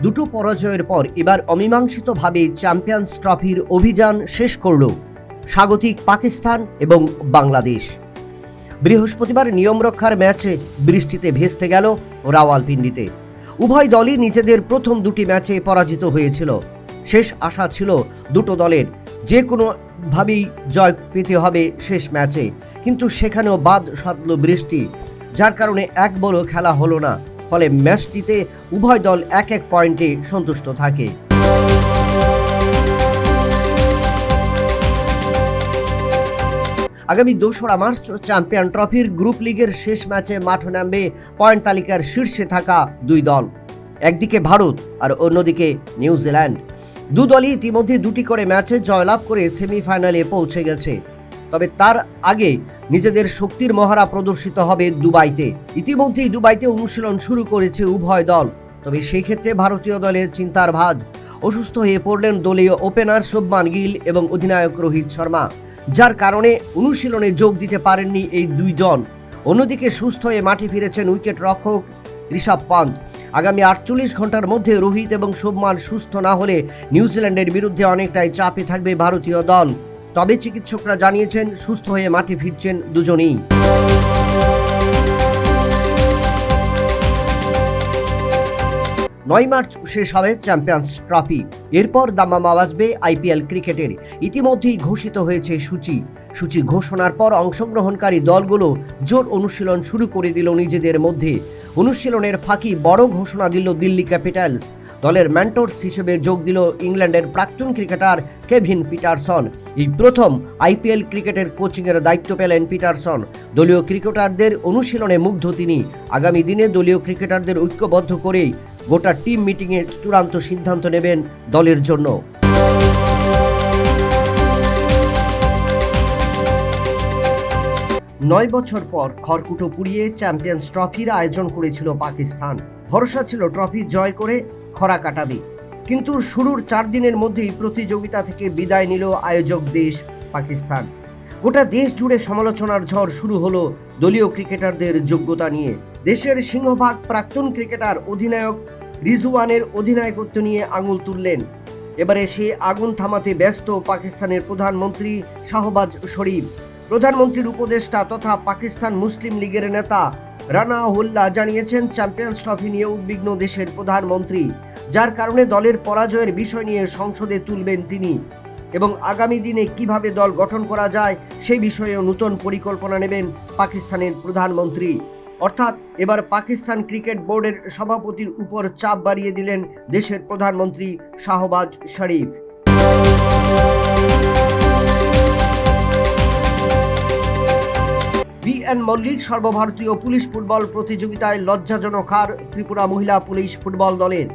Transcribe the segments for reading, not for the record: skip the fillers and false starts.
দুটো পরাজয়ের পর এবার অমীমাংসিতভাবে চ্যাম্পিয়ন্স ট্রফির অভিযান শেষ করল স্বাগতিক পাকিস্তান এবং বাংলাদেশ। বৃহস্পতিবার নিয়ম রক্ষার ম্যাচে বৃষ্টিতে ভেস্তে গেল রাওয়ালপিন্ডিতে। উভয় দলই নিজেদের প্রথম দুটি ম্যাচে পরাজিত হয়েছিল। শেষ আশা ছিল দুটো দলের যে কোনোভাবেই জয় পেতে হবে শেষ ম্যাচে, কিন্তু সেখানেও বাদ সাধল বৃষ্টি, যার কারণে এক বলও খেলা হলো না। ফলে ম্যাচটিতে উভয় দল এক এক পয়েন্টে সন্তুষ্ট থাকে। আগামী 2রা মার্চ চ্যাম্পিয়ন ট্রফির গ্রুপ লিগের শেষ ম্যাচে মাঠে নামবে পয়েন্ট তালিকার শীর্ষে থাকা দুই দল, একদিকে ভারত আর অন্যদিকে নিউজিল্যান্ড। দু দলই ইতিমধ্যে দুটি করে ম্যাচে জয়লাভ করে সেমিফাইনালে পৌঁছে গেছে। তবে তার আগে নিজেদের শক্তির মহড়া প্রদর্শিত হবে দুবাইতে। ইতিমধ্যেই দুবাইতে অনুশীলন শুরু করেছে উভয় দল। তবে সেই ক্ষেত্রে ভারতীয় দলের চিন্তার ভাঁজ। অসুস্থ হয়ে পড়লেন দলীয় ওপেনার শুভমান গিল এবং অধিনায়ক রোহিত শর্মা, যার কারণে অনুশীলনে যোগ দিতে পারেননি এই দুইজন। অন্যদিকে সুস্থ হয়ে মাঠে ফিরেছেন উইকেট রক্ষক ঋষভ পান্ত। আগামী 48 ঘন্টার মধ্যে রোহিত এবং শুভমান সুস্থ না হলে নিউজিল্যান্ডের বিরুদ্ধে অনেকটাই চাপে থাকবে ভারতীয় দল। তবে চিকিৎসকরা জানিয়েছেন সুস্থ হয়ে মাঠে ফিরছেন দুজনেই। 9 মার্চ শেষ হবে চ্যাম্পিয়ন্স ট্রফি। এরপর দামামা বাজবে আইপিএল ক্রিকেটের। ইতিমধ্যেই ঘোষিত হয়েছে সূচি ঘোষণার পর অংশগ্রহণকারী দলগুলো জোর অনুশীলন শুরু করে দিল নিজেদের মধ্যে। অনুশীলনের ফাঁকি বড় ঘোষণা দিল দিল্লি ক্যাপিটালস। দলের মেন্টরস হিসেবে যোগ দিল ইংল্যান্ডের প্রাক্তন ক্রিকেটার কেভিন পিটারসন। এই প্রথম আইপিএল ক্রিকেটের কোচিংয়ের দায়িত্ব পেলেন পিটারসন। দলীয় ক্রিকেটারদের অনুশীলনে মুগ্ধ তিনি। আগামী দিনে দলীয় ক্রিকেটারদের ঐক্যবদ্ধ করে গোটা টিম মিটিংয়ে চূড়ান্ত সিদ্ধান্ত নেবেন দলের জন্য। নয় বছর পর খড়কুটো পুড়িয়ে চ্যাম্পিয়ন্স ট্রফির আয়োজন করেছিল পাকিস্তান। ভরসা ছিল ট্রফি জয় করে খরা কাটাবে, কিন্তু শুরুর 4 দিনের মধ্যেই প্রতিযোগিতা থেকে বিদায় নিল আয়োজক দেশ পাকিস্তান। গোটা দেশ জুড়ে সমালোচনার ঝড় শুরু হলো দলীয় ক্রিকেটারদের যোগ্যতা নিয়ে। দেশের সিংহভাগ প্রাক্তন ক্রিকেটার অধিনায়ক রিজওয়ানের অধিনায়কত্ব নিয়ে আঙুল তুললেন। এবারে সে আগুন থামাতে ব্যস্ত পাকিস্তানের প্রধানমন্ত্রী শাহবাজ শরীফ। প্রধানমন্ত্রীর উপদেষ্টা তথা পাকিস্তান মুসলিম লীগের নেতা রানা উল্লাহ জানিয়েছেন চ্যাম্পিয়ন্স ট্রফি নিয়ে উদ্বিগ্ন দেশের প্রধানমন্ত্রী, যার কারণে দলের পরাজয়ের বিষয় নিয়ে সংসদে তুলবেন তিনি এবং আগামী দিনে কিভাবে দল গঠন করা যায় সেই বিষয়েও নতুন পরিকল্পনা নেবেন পাকিস্তানের প্রধানমন্ত্রী। অর্থাৎ এবার পাকিস্তান ক্রিকেট বোর্ডের সভাপতির উপর চাপ বাড়িয়ে দিলেন দেশের প্রধানমন্ত্রী শাহবাজ শরীফ। বিএন মল্লিক সর্বভারতীয় পুলিশ ফুটবল প্রতিযোগিতায় লজ্জাজনক হার ত্রিপুরা মহিলা পুলিশ ফুটবল দলের।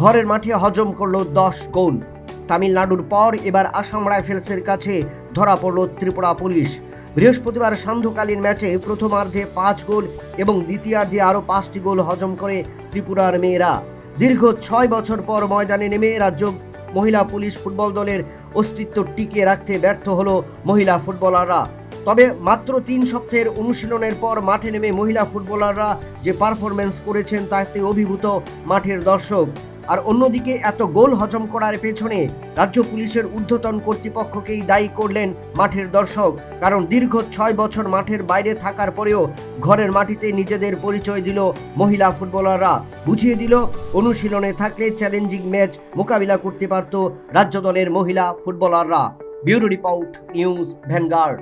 ঘরের মাঠে হজম করল 10 গোল। তামিলনাড়ুর পর এবার আসাম রাইফেলসের কাছে ধরা পড়ল ত্রিপুরা পুলিশ। বৃহস্পতিবার সান্ধ্যকালীন ম্যাচে প্রথমার্ধে 5 গোল এবং দ্বিতীয়ার্ধে আরও 5টি গোল হজম করে ত্রিপুরার মেয়েরা। দীর্ঘ 6 বছর পর ময়দানে নেমে রাজ্য মহিলা পুলিশ ফুটবল দলের অস্তিত্ব টিকিয়ে রাখতে ব্যর্থ হল মহিলা ফুটবলাররা। তবে মাত্র 3 সপ্তাহের অনুশীলনের পর মাঠে নেমে মহিলা ফুটবলাররা যে পারফরমেন্স করেছেন তাতে অভিভূত মাঠের দর্শক। আর অন্যদিকে এত গোল হজম করার পেছনে রাজ্য পুলিশের ঊর্ধ্বতন কর্তৃপক্ষকেই দায়ী করলেন মাঠের দর্শক। কারণ দীর্ঘ 6 বছর মাঠের বাইরে থাকার পরেও ঘরের মাটিতে নিজেদের পরিচয় দিল মহিলা ফুটবলাররা। বুঝিয়ে দিল অনুশীলনে থাকলে চ্যালেঞ্জিং ম্যাচ মোকাবিলা করতে পারত রাজ্য দলের মহিলা ফুটবলাররা। Bureau report, news vanguard.